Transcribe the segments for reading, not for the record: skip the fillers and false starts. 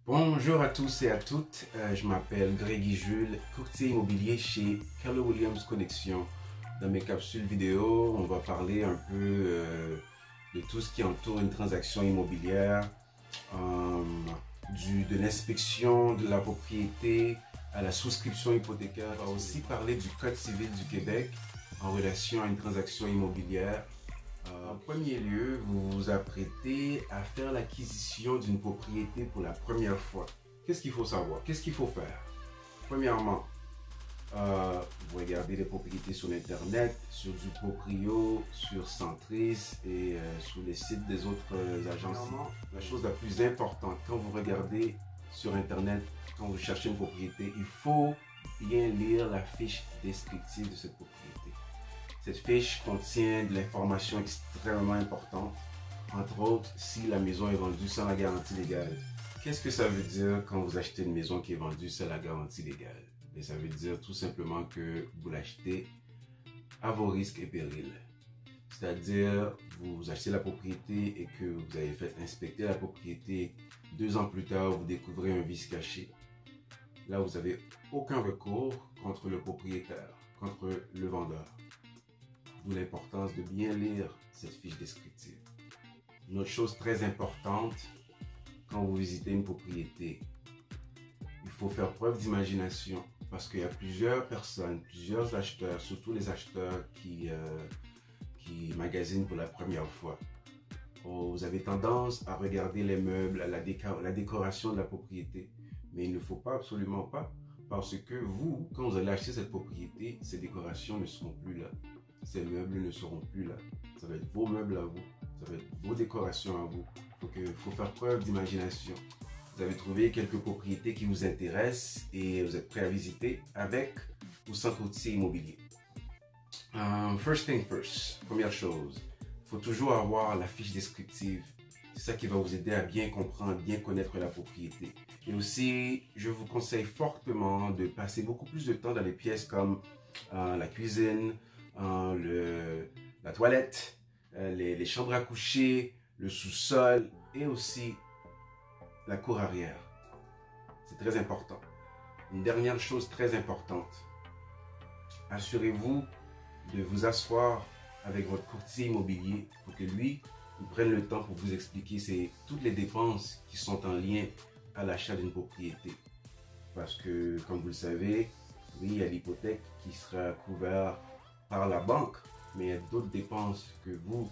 Bonjour à tous et à toutes, je m'appelle Grégy Jules, courtier immobilier chez Keller Williams Connexion. Dans mes capsules vidéo, on va parler un peu de tout ce qui entoure une transaction immobilière, de l'inspection de la propriété à la souscription hypothécaire. On va aussi parler du Code civil du Québec en relation à une transaction immobilière. En premier lieu, vous vous apprêtez à faire l'acquisition d'une propriété pour la première fois. Qu'est-ce qu'il faut savoir? Qu'est-ce qu'il faut faire? Premièrement, vous regardez les propriétés sur Internet, sur du Proprio, sur Centris et sur les sites des autres agences. La chose la plus importante, quand vous regardez sur Internet, quand vous cherchez une propriété, il faut bien lire la fiche descriptive de cette propriété. Cette fiche contient de l'information extrêmement importante, entre autres si la maison est vendue sans la garantie légale. Qu'est-ce que ça veut dire quand vous achetez une maison qui est vendue sans la garantie légale? Et ça veut dire tout simplement que vous l'achetez à vos risques et périls. C'est-à-dire, vous achetez la propriété et que vous avez fait inspecter la propriété. 2 ans plus tard, vous découvrez un vice caché. Là, vous n'avez aucun recours contre le propriétaire, contre le vendeur. D'où l'importance de bien lire cette fiche descriptive. Une autre chose très importante, quand vous visitez une propriété, il faut faire preuve d'imagination parce qu'il y a plusieurs personnes, plusieurs acheteurs, surtout les acheteurs qui magasinent pour la première fois. Vous avez tendance à regarder les meubles, la décoration de la propriété, mais il ne faut pas, absolument pas, parce que vous, quand vous allez acheter cette propriété, ces décorations ne seront plus là. Ces meubles ne seront plus là. Ça va être vos meubles à vous, ça va être vos décorations à vous. Donc il faut faire preuve d'imagination. Vous avez trouvé quelques propriétés qui vous intéressent et vous êtes prêt à visiter avec ou sans courtier immobilier. First thing first, première chose, il faut toujours avoir la fiche descriptive. C'est ça qui va vous aider à bien comprendre, bien connaître la propriété. Et aussi, je vous conseille fortement de passer beaucoup plus de temps dans les pièces comme la cuisine, la toilette, les chambres à coucher, le sous-sol et aussi la cour arrière. C'est très important. Une dernière chose très importante, assurez-vous de vous asseoir avec votre courtier immobilier pour que lui prenne le temps pour vous expliquer toutes les dépenses qui sont en lien à l'achat d'une propriété. Parce que, comme vous le savez, oui, il y a l'hypothèque qui sera couverte par la banque, mais il y a d'autres dépenses que vous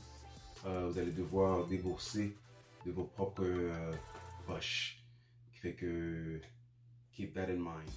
allez devoir débourser de vos propres poches. Qui fait que, keep that in mind.